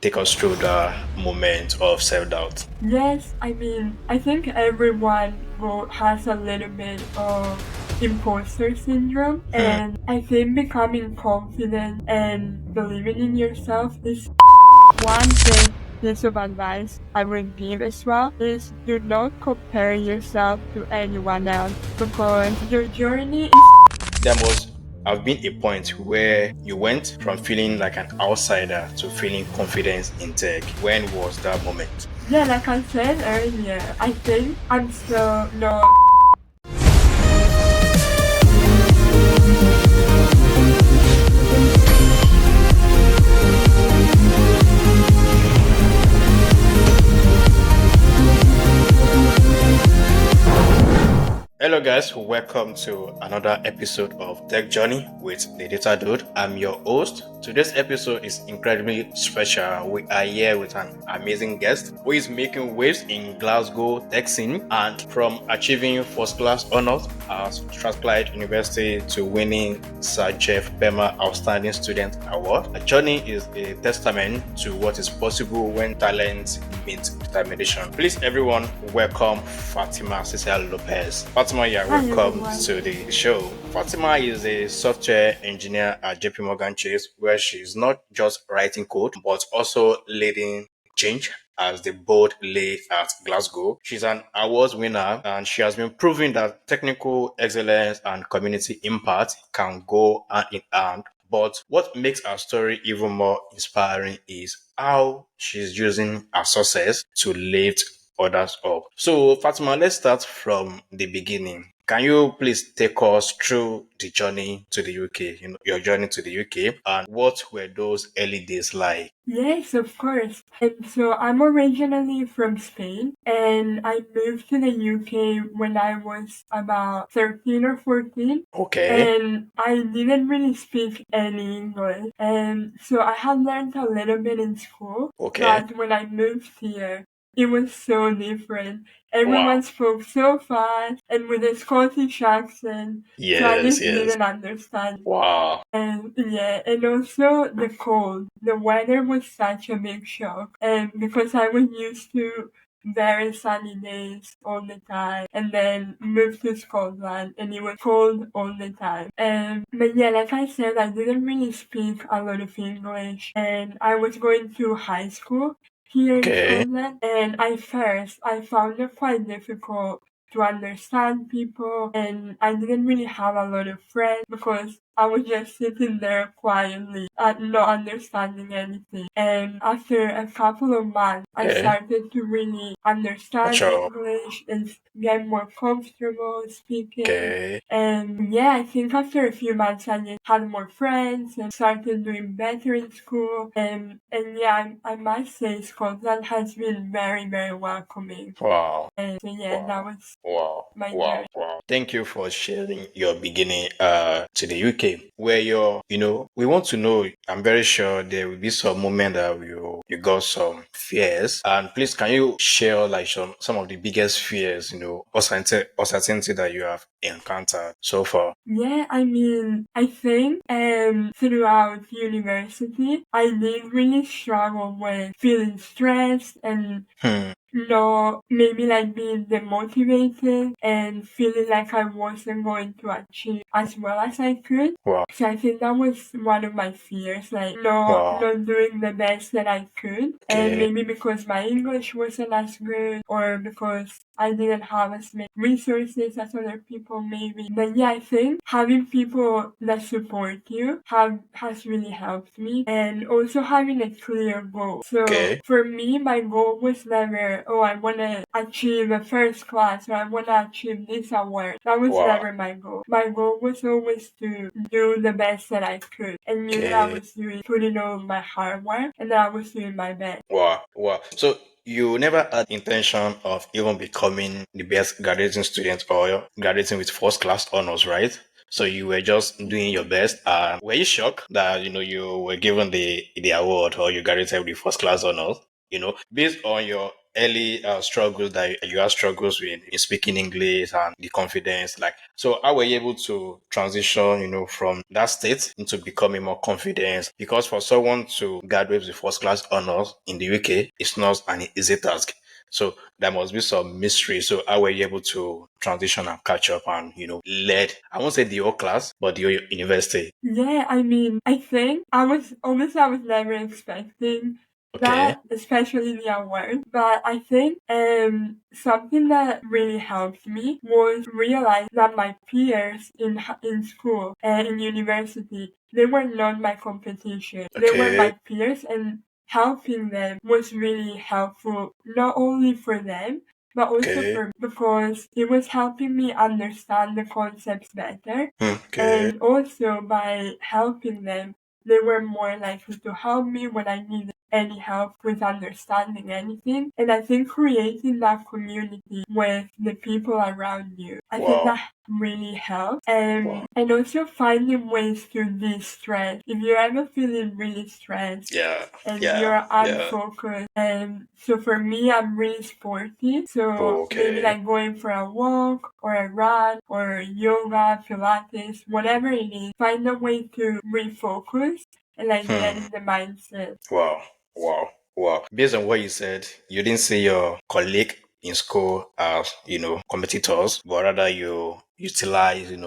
take us through the moment of self-doubt? Yes, I mean, I think everyone has a little bit of imposter syndrome, Hmm. and I think becoming confident and believing in yourself is one thing. Piece of advice I would give as well is do not compare yourself to anyone else because your journey is. There must have been a point where you went from feeling like an outsider to feeling confident in tech. When was that moment? Yeah, like I said earlier, I think I'm still not. Hello guys, welcome to another episode of Tech Journey with DeDataDude. I'm your host. Today's episode is incredibly special. We are here with an amazing guest who is making waves in Glasgow tech scene, and from achieving first class honors at Strathclyde University to winning Sir Jeff Bema Outstanding Student Award. Her journey is a testament to what is possible when talent meets determination. Please everyone welcome Fatima Ceesay Lopez. Fatima, you are Hi welcome everyone. to the show. Fatima is a software engineer at JP Morgan Chase, where she's not just writing code, but also leading change as the board lead at Glasgow. She's an awards winner and she has been proving that technical excellence and community impact can go hand in hand. But what makes her story even more inspiring is how she's using her success to lift others up. So, Fatima, let's start from the beginning. Can you please take us through the journey to the UK, your journey to the UK, and what were those early days like? Yes, of course. And so I'm originally from Spain and I moved to the UK when I was about 13 or 14 Okay, and I didn't really speak any English. And so I had learned a little bit in school, okay. but when I moved here, it was so different. Wow. Everyone spoke so fast and with a Scottish accent, so I Yes, just yes. didn't understand. Wow. And yeah, and also the cold. The weather was such a big shock. And because I was used to very sunny days all the time and then moved to Scotland and it was cold all the time. And but yeah, like I said, I didn't really speak a lot of English and I was going to high school here in Okay. Scotland and I found it quite difficult to understand people and I didn't really have a lot of friends because I was just sitting there quietly and not understanding anything. And after a couple of months, I Okay. started to really understand Sure. English and get more comfortable speaking. Okay. And yeah, I think after a few months, I just had more friends and started doing better in school. And yeah, I must say Scotland has been very, very welcoming. Wow. And so yeah, that Wow. was Wow. my Wow. journey. Wow. Thank you for sharing your beginning to the UK where we want to know. I'm very sure there will be some moment that you got some fears. And please can you share like some of the biggest fears, uncertainty that you have encountered so far? Yeah, I mean, I think throughout university, I did really struggle with feeling stressed and Hmm. maybe like being demotivated and feeling like I wasn't going to achieve as well as I could. Wow. So I think that was one of my fears, like Wow. not doing the best that I could. And Okay. maybe because my English wasn't as good or because I didn't have as many resources as other people maybe. But yeah, I think having people that support you has really helped me and also having a clear goal. So Okay. for me, my goal was never, oh, I want to achieve a first class or I want to achieve this award. That was Wow. never my goal. My goal was always to do the best that I could and knew that I Okay. was putting all my hard work and that I was doing my best. Wow, wow. So you never had intention of even becoming the best graduating student or graduating with first class honors, right? So you were just doing your best. And were you shocked that you were given the award or you graduated with the first class honors? Based on your early struggles that you had struggles with in speaking English and the confidence. Like, so how were you able to transition, from that state into becoming more confident? Because for someone to graduate with first class honors in the UK, it's not an easy task. So there must be some mystery. So how were you able to transition and catch up and, lead, I won't say the whole class, but the whole university? Yeah, I mean, I think I was never expecting Okay. that, especially the award. But I think something that really helped me was realize that my peers in school and in university, they were not my competition. They were Okay. my peers, and helping them was really helpful, not only for them, but also Okay. for because it was helping me understand the concepts better. Okay. And also by helping them, they were more likely to help me when I needed any help with understanding anything. And I think creating that community with the people around you, I think Wow. that really helps. Wow. And also finding ways to de-stress. If you're ever feeling really stressed, Yeah. and Yeah. you're Yeah. unfocused. And so for me, I'm really sporty. So maybe Okay. like going for a walk or a run or yoga, Pilates, whatever it is, find a way to refocus and like get Hmm. in the mindset. Wow. Wow. Wow. Based on what you said, you didn't see your colleague in school as, competitors, but rather you utilize, in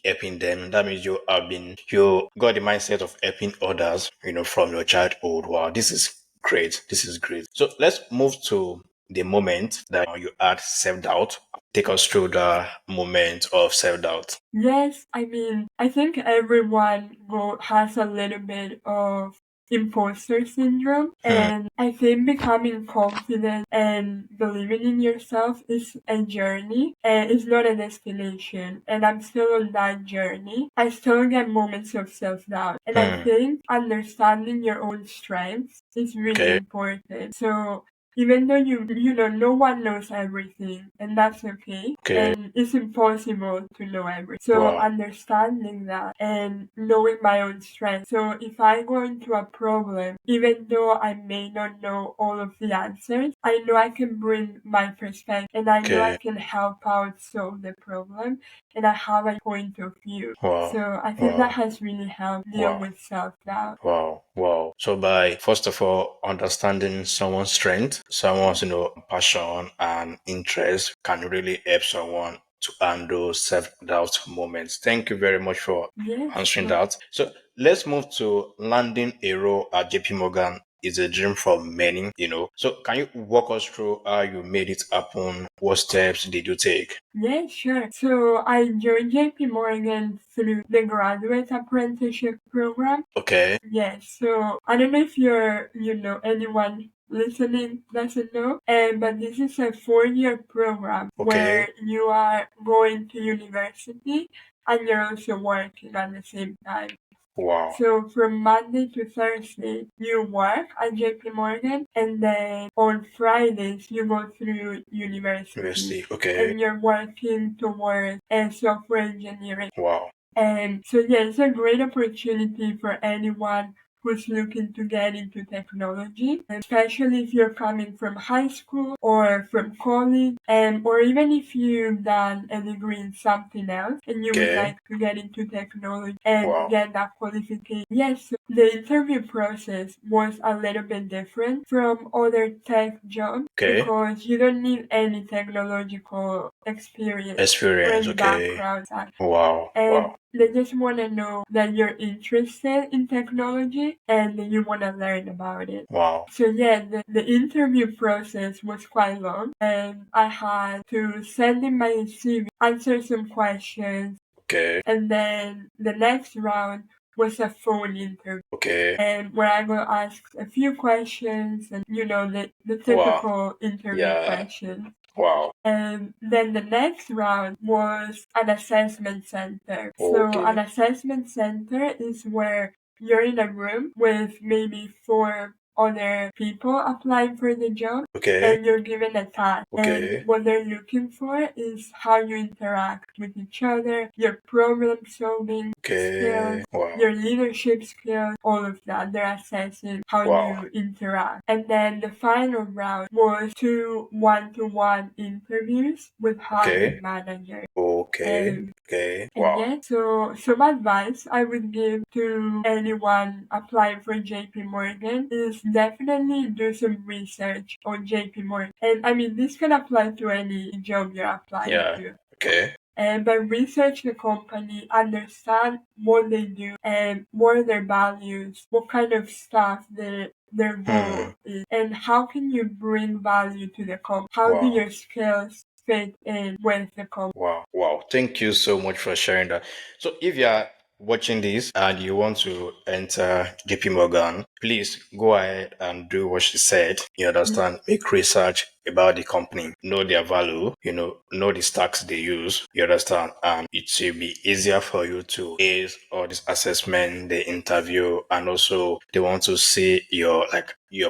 helping them. That means you got the mindset of helping others, from your childhood. Wow. This is great. This is great. So let's move to the moment that you had self-doubt. Take us through the moment of self-doubt. Yes, I mean, I think everyone has a little bit of imposter syndrome, Hmm. and I think becoming confident and believing in yourself is a journey and it's not a destination. And I'm still on that journey. I still get moments of self doubt, and I Hmm. think understanding your own strengths is really Okay. important. So even though you know no one knows everything, and that's okay, Okay. and it's impossible to know everything. So Wow. understanding that and knowing my own strength. So if I go into a problem, even though I may not know all of the answers, I know I can bring my perspective and I know I Okay. can help out solve the problem, and I have a point of view. Wow. So I think that Wow. has really helped deal Wow. with self doubt. Wow, wow. So by first of all understanding someone's strength, someone's passion and interest can really help someone to handle self-doubt moments. Thank you very much for Yes, answering sure. that. So let's move to landing a role at JP Morgan is a dream for many. So can you walk us through how you made it happen? What steps did you take? Yeah, sure. So I joined JP Morgan through the graduate apprenticeship program. Okay, Yes, so I don't know if anyone listening doesn't know, but this is a 4-year program okay, where you are going to university and you're also working at the same time. wow. So from Monday to Thursday, you work at JP Morgan, and then on Fridays, you go through university University, okay, and you're working towards software engineering. wow, And so, yeah, it's a great opportunity for anyone who's looking to get into technology, especially if you're coming from high school or from college, and or even if you've done a degree in something else and you would okay, like to get into technology and wow, get that qualification. Yes, so the interview process was a little bit different from other tech jobs okay. because you don't need any technological experience or Experience, any okay. background, Wow, and wow, they just want to know that you're interested in technology and that you want to learn about it. wow, So yeah, the interview process was quite long, and I had to send in my CV, answer some questions, okay, and then the next round was a phone interview, okay, and where I got asked a few questions and the wow, typical interview yeah, questions. wow, And then the next round was an assessment center. So an okay, assessment center is where you're in a room with maybe 4 other people applying for the job. Okay. And you're given a task. Okay. And what they're looking for is how you interact with each other, your problem solving Okay. skills, Wow. your leadership skills, all of that. They're assessing how Wow. you interact. And then the final round was 2 one-to-one interviews with hiring managers. Okay. Okay. And Wow. yeah, so some advice I would give to anyone applying for JP Morgan is definitely do some research on JP Morgan. And I mean, this can apply to any job you're applying Yeah. to. Okay. And by research the company, understand what they do and what are their values, what kind of stuff their goal is, and how can you bring value to the company? How do Wow. your skills fit in with the company? Wow. Wow. Thank you so much for sharing that. So if you are watching this and you want to enter JP Morgan, please go ahead and do what she said. You understand? Make research about the company, know their value, know the stacks they use, you understand? And it will be easier for you to ace all this assessment, the interview, and also they want to see your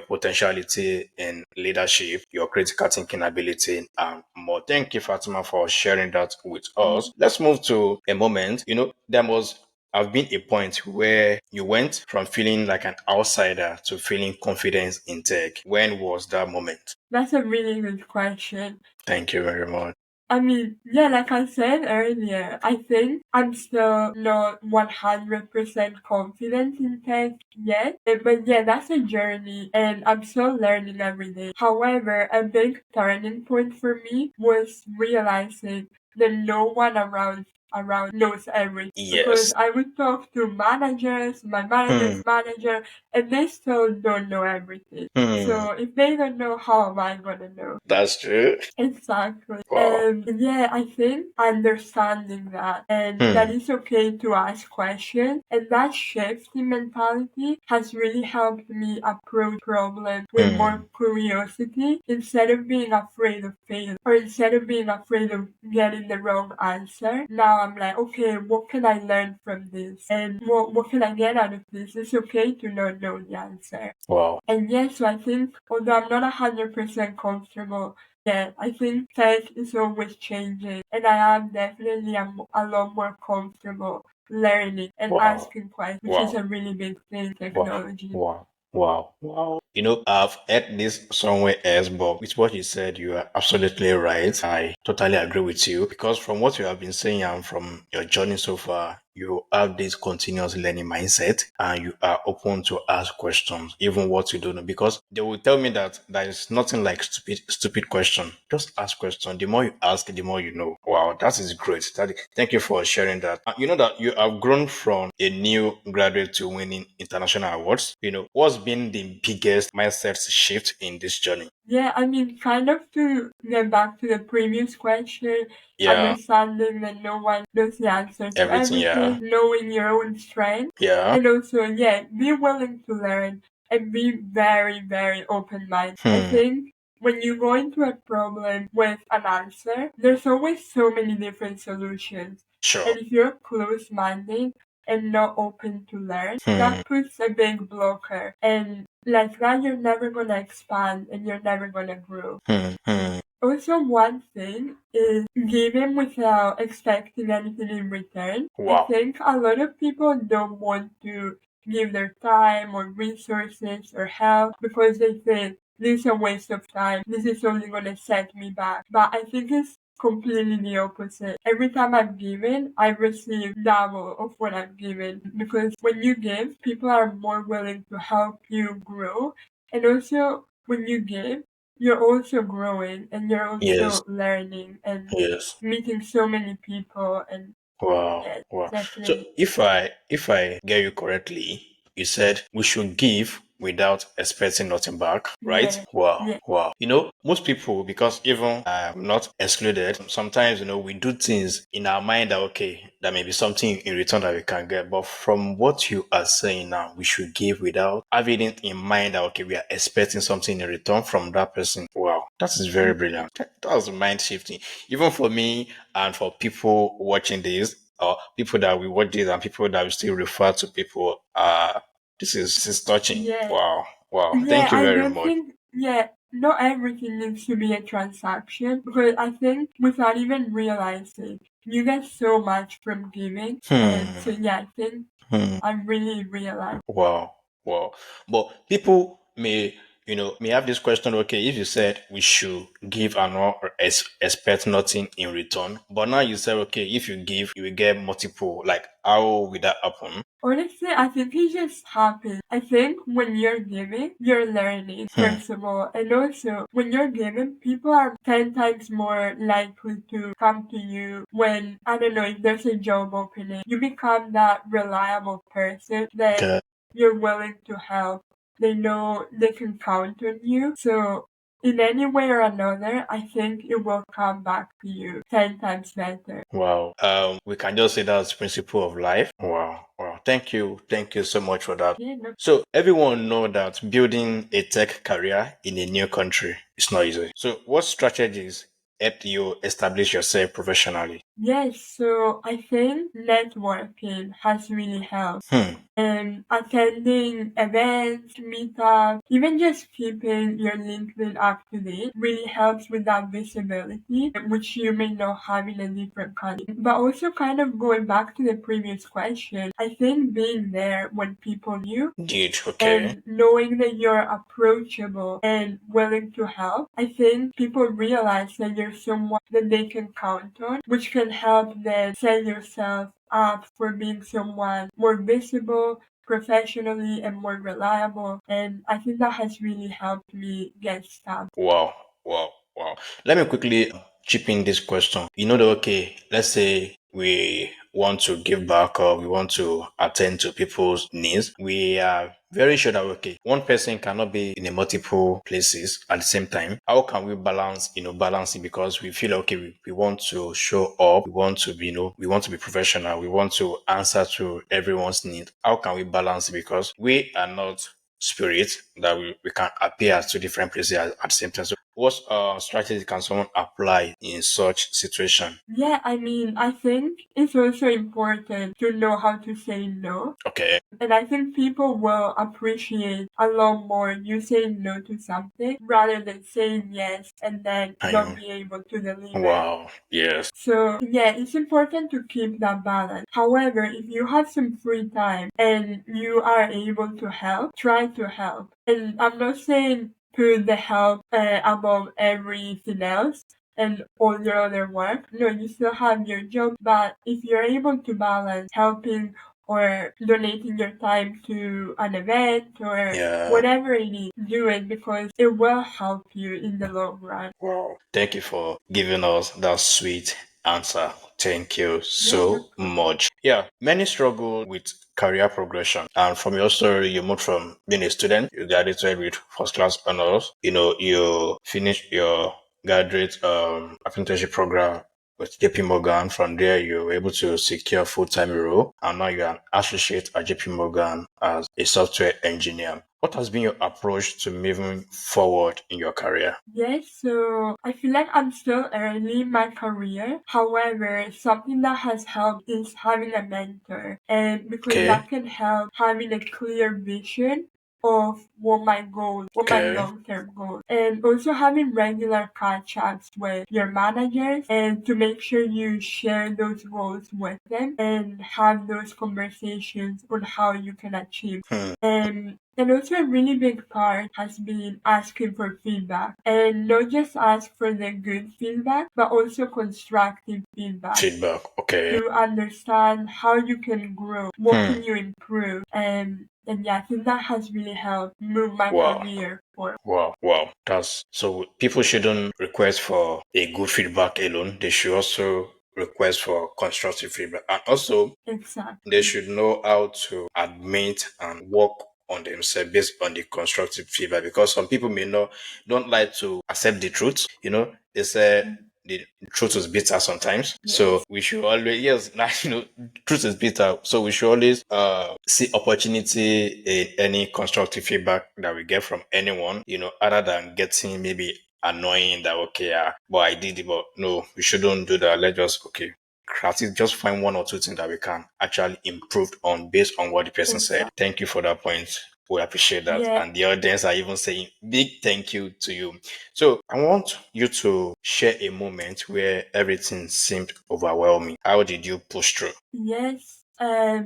potentiality in leadership, your critical thinking ability, and more. Thank you, Fatima, for sharing that with us. Let's move to a moment. There must have been a point where you went from feeling like an outsider to feeling confidence in tech. When was that moment? That's a really good question. Thank you very much. I mean, yeah, like I said earlier, I think I'm still not 100% confident in tech yet. But yeah, that's a journey and I'm still learning every day. However, a big turning point for me was realizing that no one around knows everything. Because Yes. I would talk to managers, my manager's manager, and they still don't know everything. So if they don't know, how am I gonna know? That's true. Exactly. Wow. And yeah, I think understanding that and that it's okay to ask questions and that shift in mentality has really helped me approach problems with more curiosity instead of being afraid of failing or instead of being afraid of getting the wrong answer. Now I'm like, okay, what can I learn from this? And what can I get out of this? It's okay to not know the answer. Wow. And yes, so I think although I'm not 100% comfortable, yeah, I think tech is always changing, and I am definitely a lot more comfortable learning and Wow. asking questions, which is Wow. a really big thing in Wow. technology. Wow. Wow. Wow. I've heard this somewhere else, but with what you said, you are absolutely right. I totally agree with you because from what you have been saying and from your journey so far, you have this continuous learning mindset and you are open to ask questions, even what you don't know, because they will tell me that there is nothing like stupid question. Just ask questions. The more you ask, the more you know. Wow, that is great. Thank you for sharing that. You know that you have grown from a new graduate to winning international awards. What's been the biggest mindset shift in this journey? Yeah, I mean, kind of to get back to the previous question, Yeah, understanding that no one knows the answer to everything. Yeah, everything, knowing your own strength, yeah. and also, yeah, be willing to learn and be very, very open-minded. I think when you go into a problem with an answer, there's always so many different solutions. Sure. And if you're close-minded and not open to learn, that puts a big blocker. And like that, you're never gonna expand and you're never gonna grow. Also, one thing is giving without expecting anything in return. I Wow. think a lot of people don't want to give their time or resources or help because they think this is a waste of time. This is only going to set me back. But I think it's completely the opposite. Every time I've given, I receive double of what I've given because when you give, people are more willing to help you grow. And also, when you give, you're also growing and you're Yes. also learning and Yes. meeting so many people and Wow. yeah, Wow. So definitely. if I get you correctly, you said we should give without expecting nothing back, right? Yeah, Wow. yeah, Wow. Most people, because even I'm not excluded, sometimes, we do things in our mind that, okay, there may be something in return that we can get. But from what you are saying now, we should give without having it in mind that, okay, we are expecting something in return from that person. Wow. That is very brilliant. That was mind shifting. Even for me and for people watching this, or people that we watch this and people that we still refer to people, this is touching. yeah. Wow. Wow. Yeah, Thank you I very don't much. think, yeah, not everything needs to be a transaction because I think without even realizing, you get so much from giving. And so, Hmm. yeah, I think Hmm. I really realized. Wow. Wow. But people may have this question, okay, if you said we should give and not expect nothing in return, but now you said, okay, if you give, you will get multiple. Like, how will that happen? Honestly, I think it just happens. I think when you're giving, you're learning, Hmm. first of all. And also, when you're giving, people are 10 times more likely to come to you when, I don't know, if there's a job opening. You become that reliable person that Okay. you're willing to help. They know they can count on you. So, in any way or another, I think it will come back to you 10 times better. Wow. We can just say that's principle of life. Wow. Wow. Thank you. Thank you so much for that. Yeah, no. So everyone know that building a tech career in a new country is not easy. So what strategies helped you establish yourself professionally? Yes, so I think networking has really helped. Hmm. Attending events, meetups, even just keeping your LinkedIn up to date really helps with that visibility, which you may not have in a different country. But also kind of going back to the previous question, I think being there when people need you Did okay. and knowing that you're approachable and willing to help, I think people realize that you're someone that they can count on, which can help them set yourself up for being someone more visible professionally and more reliable. And I think that has really helped me get stuff. Wow, wow, wow. Let me quickly chip in this question. You know that, okay, let's say we want to give back or we want to attend to people's needs. We are very sure that, okay, one person cannot be in a multiple places at the same time. How can we balance it? Because we feel, okay, we want to show up. We want to be, we want to be professional. We want to answer to everyone's need. How can we balance it? Because we are not spirit that we can appear to different places at the same time. So what strategy can someone apply in such situation? Yeah, I mean, I think it's also important to know how to say no. Okay. And I think people will appreciate a lot more you saying no to something rather than saying yes and then not I'm be able to deliver. wow. Yes. So yeah, it's important to keep that balance. However, if you have some free time and you are able to help, try to help. And I'm not saying put the help above everything else and all your other work. No, you still have your job, but if you're able to balance helping or donating your time to an event or Yeah. whatever it is, do it because it will help you in the long run. Wow. Thank you for giving us that sweet answer. Thank you Yeah, no so problem. much. Yeah, many struggle with career progression. And from your story, you moved from being a student, you graduated with first class honors. You finished your graduate apprenticeship program with JP Morgan. From there, you were able to secure full-time role. And now you're an associate at JP Morgan as a software engineer. What has been your approach to moving forward in your career? Yes, so I feel like I'm still early in my career. However, something that has helped is having a mentor, and because Okay. that can help having a clear vision of what my Okay. long-term goals, and also having regular catch-ups with your managers, and to make sure you share those goals with them and have those conversations on how you can achieve. Hmm. And also a really big part has been asking for feedback and not just ask for the good feedback, but also constructive feedback Feedback. Okay. to understand how you can grow, what Hmm. can you improve, and yeah, I think that has really helped move my Wow. career forward. Wow. Wow. That's so people shouldn't request for a good feedback alone. They should also request for constructive feedback. And also they Exactly. should know how to admit and work on themselves based on the constructive feedback because some people may not don't like to accept the truth. They say Mm, the truth is bitter sometimes. So yes. we should always yes, like truth is bitter. So we should always see opportunity in any constructive feedback that we get from anyone, other than getting maybe annoying that okay, but I did it, but no, we shouldn't do that. Let's just okay creative, just find one or two things that we can actually improve on based on what the person said. Exactly. Thank you for that point. We appreciate that. Yeah. And the audience are even saying big thank you to you. So I want you to share a moment where everything seemed overwhelming. How did you push through? Yes.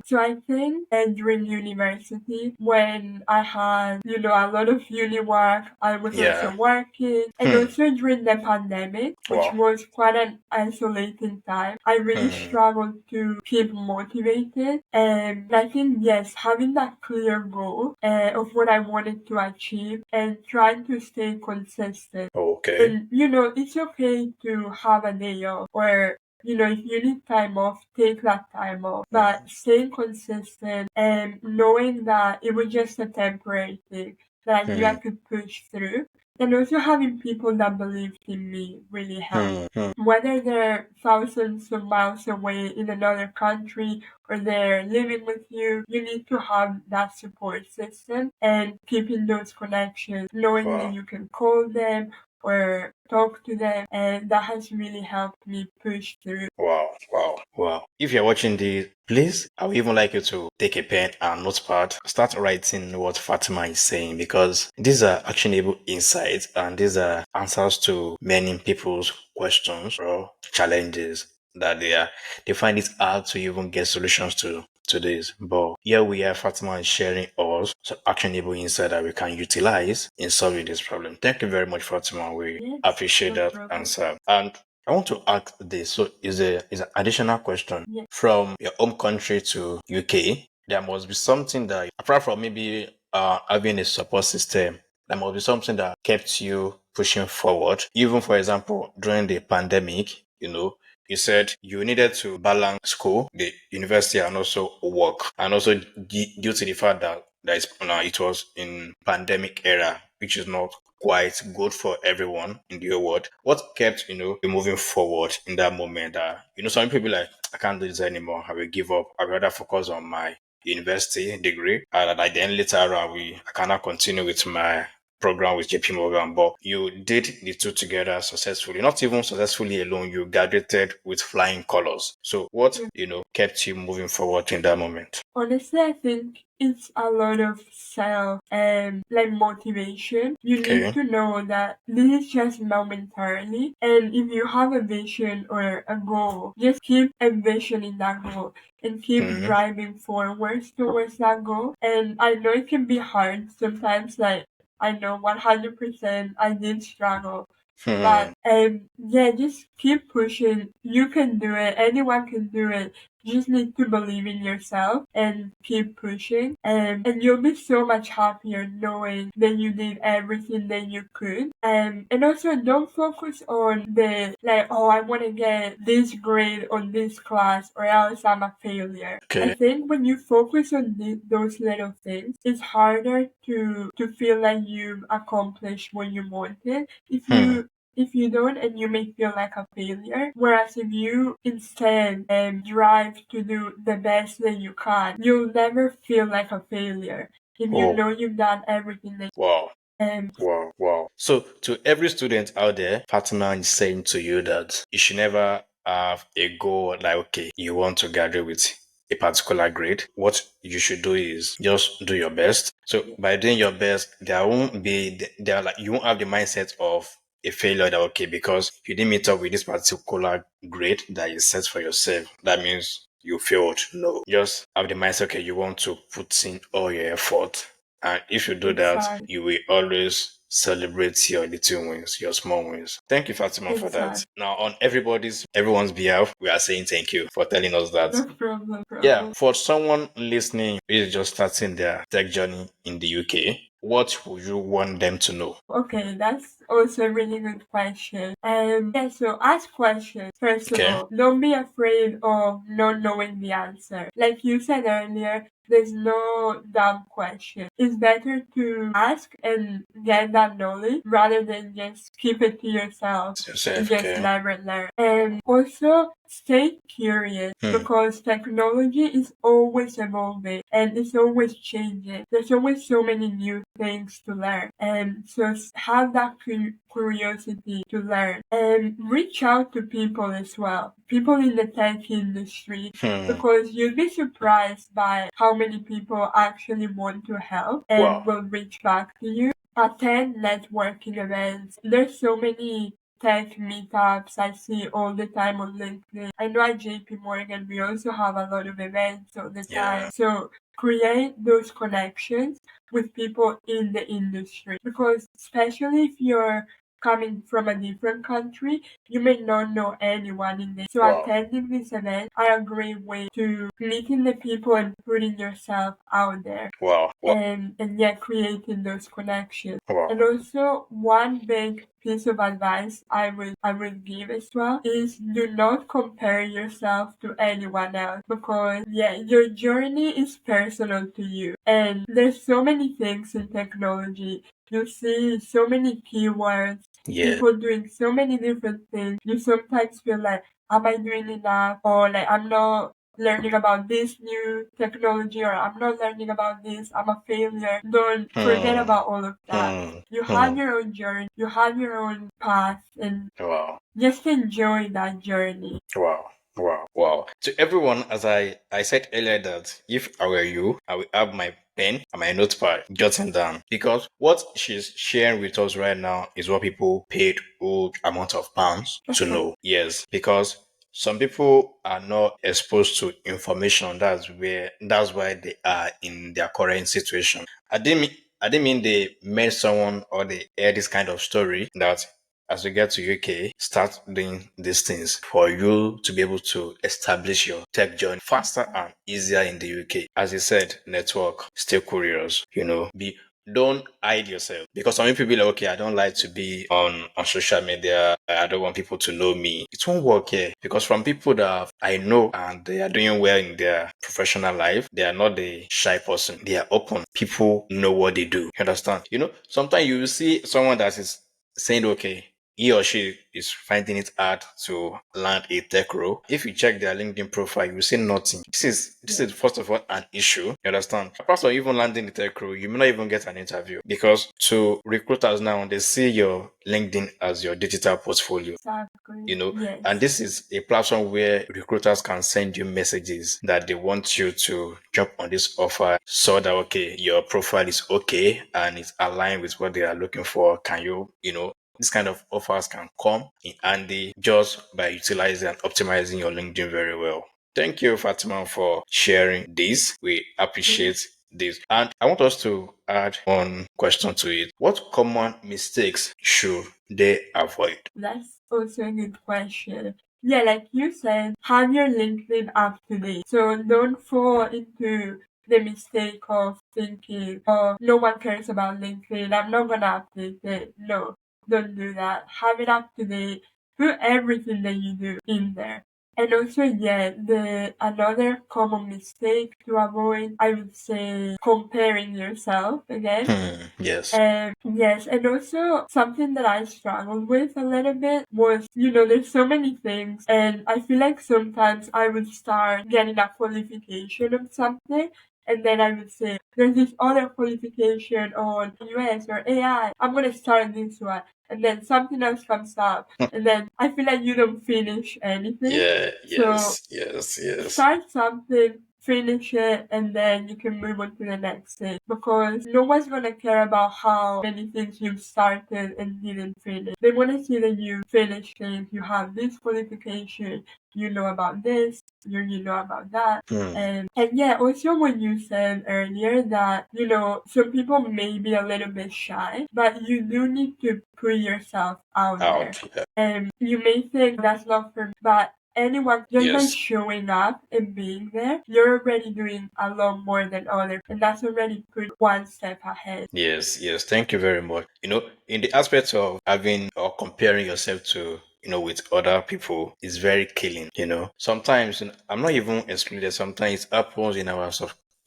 So I think during university, when I had, a lot of uni work, I was also Yeah. working, and Hmm. also during the pandemic, which Wow. was quite an isolating time, I really Hmm. struggled to keep motivated. And I think, yes, having that clear goal of what I wanted to achieve and trying to stay consistent. Okay. And, it's okay to have a day off or if you need time off, take that time off. Hmm. But staying consistent and knowing that it was just a temporary thing that I knew I Hmm. could push through. And also having people that believed in me really helped. Hmm. Hmm. Whether they're thousands of miles away in another country or they're living with you, you need to have that support system and keeping those connections, knowing that Wow. you can call them or talk to them, and that has really helped me push through. Wow, wow, wow. If you're watching this, please, I would even like you to take a pen and notepad, start writing what Fatima is saying because these are actionable insights and these are answers to many people's questions or challenges that they find it hard to even get solutions to this. But here we are, Fatima is sharing us some actionable insight that we can utilize in solving this problem. Thank you very much, Fatima. We Yes, appreciate no that problem. answer. And I want to ask this. So is an additional question. Yes, From your home country to UK, there must be something that apart from maybe having a support system, there must be something that kept you pushing forward. Even for example, during the pandemic, you said you needed to balance school, the university, and also work. And also due to the fact that it was in pandemic era, which is not quite good for everyone in the whole world. What kept, you moving forward in that moment that, some people like, I can't do this anymore. I will give up. I'd rather focus on my university degree. And like then later on, I cannot continue with my program with JP Morgan, but you did the two together successfully. Not even successfully alone, you graduated with flying colors. So what, yes. kept you moving forward in that moment? Honestly, I think it's a lot of self and like motivation. You need Okay. to know that this is just momentarily, and if you have a vision or a goal, just keep envisioning that goal and keep Hmm. driving forwards towards that goal. And I know it can be hard sometimes, like I know 100% I did struggle, Hmm. but yeah, just keep pushing. You can do it. Anyone can do it. You just need to believe in yourself and keep pushing. And you'll be so much happier knowing that you did everything that you could. And also don't focus on the like, oh, I want to get this grade on this class or else I'm a failure. I Okay. think when you focus on those little things, it's harder to feel like you've accomplished what you wanted. Hmm. If you don't, and you may feel like a failure. Whereas if you instead drive to do the best that you can, you'll never feel like a failure. If you Oh, know you've done everything that wow. um Wow, wow. So, to every student out there, Fatima is saying to you that you should never have a goal like, okay, you want to graduate with a particular grade. What you should do is just do your best. So, by doing your best, there like, you won't have the mindset of a failure that, okay, because you didn't meet up with this particular grade that you set for yourself. That means you failed. No, just have the mindset, okay, you want to put in all your effort and if you do that, exact you will always celebrate your little wins, your small wins. Thank you, Fatima, for that. exact Now, on everyone's behalf, we are saying thank you for telling us that. no problem Yeah, problem. for someone listening who is just starting their tech journey in the UK, what would you want them to know? Okay, that's also a really good question. Yeah, so ask questions. First of Okay. all, don't be afraid of not knowing the answer. Like you said earlier, there's no dumb question. It's better to ask and get that knowledge rather than just keep it to yourself and Yourself, just okay. never learn. And also stay curious Hmm. because technology is always evolving and it's always changing. There's always so many new things to learn. And so have that curiosity to learn and reach out to people as well. People in the tech industry Hmm. because you'll be surprised by how many people actually want to help Wow. and will reach back to you. Attend networking events. There's so many tech meetups I see all the time on LinkedIn. I know at JP Morgan we also have a lot of events all the Yeah. time. So create those connections with people in the industry, because especially if you're coming from a different country, you may not know anyone in this. So Wow. attending this event are a great way to meeting the people and putting yourself out there. Wow. Wow. And yet creating those connections. Wow. And also one big piece of advice I will give as well is do not compare yourself to anyone else, because your journey is personal to you. And there's so many things in technology. You see so many keywords, Yeah. people doing so many different things. You sometimes feel like, am I doing enough? Or like, I'm not learning about this new technology, or I'm not learning about this, I'm a failure. Don't forget Hmm. about all of that. Hmm. You Hmm. have your own journey, you have your own path, and Wow. just enjoy that journey. Wow. Wow. Wow. To everyone, as I said earlier that if I were you, I would have my pen and my notepad jotting down, because what she's sharing with us right now is what people paid old amount of pounds to know. Yes, because some people are not exposed to information. That's why they are in their current situation. I didn't mean they met someone or they heard this kind of story that as you get to UK, start doing these things for you to be able to establish your tech journey faster and easier in the UK. As you said, network, stay curious, don't hide yourself, because some people be like, okay, I don't like to be on social media. I don't want people to know me. It won't work here, because from people that I know and they are doing well in their professional life, they are not the shy person. They are open. People know what they do. You understand? Sometimes you will see someone that is saying, okay, he or she is finding it hard to land a tech role. If you check their LinkedIn profile, you will see nothing. This is first of all an issue. You understand? Apart from even landing the tech role, you may not even get an interview, because to recruiters now, they see your LinkedIn as your digital portfolio. Exactly. And Yes. this is a platform where recruiters can send you messages that they want you to jump on this offer, so that okay, your profile is okay and it's aligned with what they are looking for. Can this kind of offers can come in handy just by utilizing and optimizing your LinkedIn very well. Thank you, Fatima, for sharing this. We appreciate this. And I want us to add one question to it. What common mistakes should they avoid? That's also a good question. Yeah, like you said, have your LinkedIn up to date. So don't fall into the mistake of thinking, oh, no one cares about LinkedIn, I'm not gonna update it. No, don't do that. Have it up to date. Put everything that you do in there. And also, yeah, the another common mistake to avoid, I would say, comparing yourself again. Yes. Yes, and also something that I struggled with a little bit was, there's so many things, and I feel like sometimes I would start getting a qualification of something, and then I would say, there's this other qualification on US or AI, I'm gonna start this one, and then something else comes up, and then I feel like you don't finish anything. Yeah, So yes, yes, yes. start something, finish it, and then you can move on to the next thing. Because no one's gonna care about how many things you've started and didn't finish. They wanna see that you finish things, you have this qualification, you know about this, you know about that. Hmm. And yeah, also when you said earlier that, some people may be a little bit shy, but you do need to put yourself out there. Out. Yeah. And you may think that's not for me, but anyone just by Yes. showing up and being there, you're already doing a lot more than others, and that's already put one step ahead. Yes, yes. Thank you very much. In the aspect of having or comparing yourself to, with other people is very killing. Sometimes I'm not even excluded. Sometimes it happens in our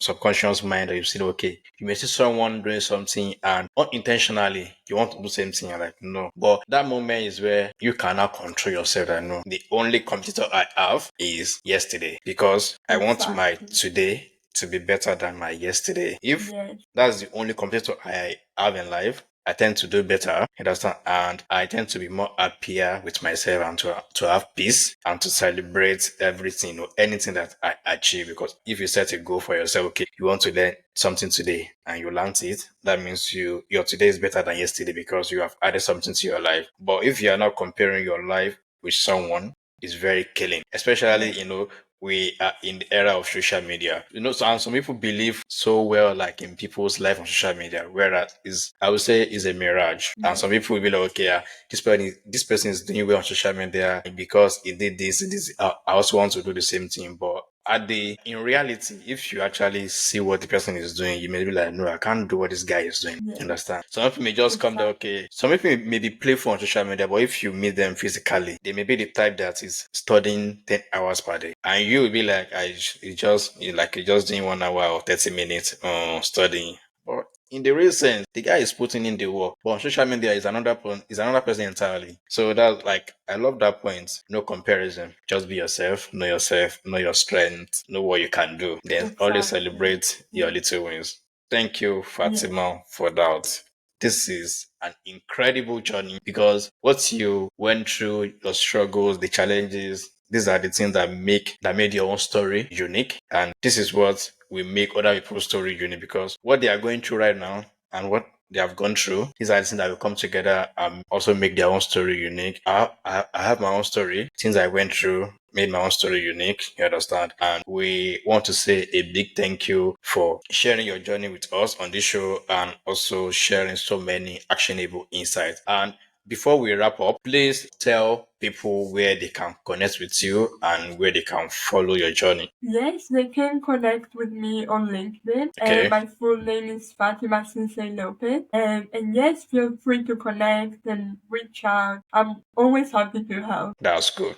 subconscious mind that you see, okay, you may see someone doing something and unintentionally you want to do the same thing. You're like, no. But that moment is where you cannot control yourself. I know the only competitor I have is yesterday, because I want my Exactly. today to be better than my yesterday. If Yes. that's the only competitor I have in life, I tend to do better, you understand? And I tend to be more happier with myself and to have peace and to celebrate everything or anything that I achieve. Because if you set a goal for yourself, okay, you want to learn something today and you learn it, that means your today is better than yesterday because you have added something to your life. But if you are not comparing your life with someone, it's very killing, especially, we are in the era of social media. So and some people believe so well like in people's life on social media, whereas I would say is a mirage. And some people will be like, okay, this person is doing well on social media because he did this. I also want to do the same thing. But in reality, if you actually see what the person is doing, you may be like, no, I can't do what this guy is doing. Yeah. Understand? Some people may just come there, okay. Some people may be playful on social media, but if you meet them physically, they may be the type that is studying 10 hours per day. And you will be like, you just doing 1 hour or 30 minutes studying. But in the real sense, the guy is putting in the work. But on social media is another person entirely. So that's like, I love that point. No comparison. Just be yourself, know your strength, know what you can do. Then always celebrate your little wins. Thank you, Fatima, for that. This is an incredible journey because what you went through, your struggles, the challenges, these are the things that made your own story unique. And this is what will make other people's story unique because what they are going through right now and what they have gone through, these are the things that will come together and also make their own story unique. I have my own story, things I went through, made my own story unique, you understand? And we want to say a big thank you for sharing your journey with us on this show and also sharing so many actionable insights. And before we wrap up, please tell people where they can connect with you and where they can follow your journey. Yes, they can connect with me on LinkedIn. Okay. My full name is Fatima Ceesay Lopez. And yes, feel free to connect and reach out. I'm always happy to help. That's good.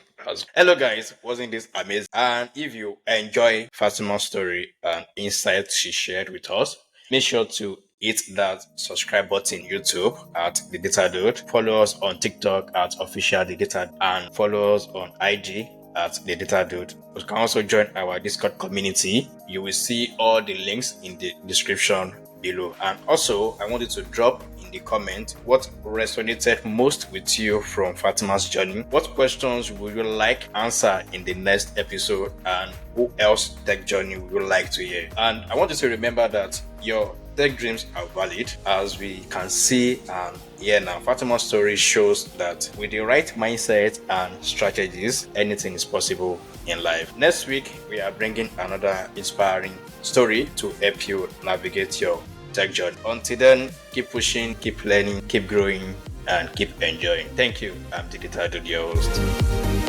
Hello, guys. Wasn't this amazing? And if you enjoy Fatima's story and insights she shared with us, make sure to hit that subscribe button YouTube at the Data Dude. Follow us on TikTok at official the Data and follow us on IG at the Data Dude. You can also join our Discord community. You will see all the links in the description below. And also, I wanted to drop in the comment what resonated most with you from Fatima's journey. What questions would you like answer in the next episode, and who else tech journey would you like to hear? And I want you to remember that your tech dreams are valid, as we can see and hear now. Fatima's story shows that with the right mindset and strategies, anything is possible in life. Next week, we are bringing another inspiring story to help you navigate your tech journey. Until then, keep pushing, keep learning, keep growing, and keep enjoying. Thank you. I'm DeDataDude, your host.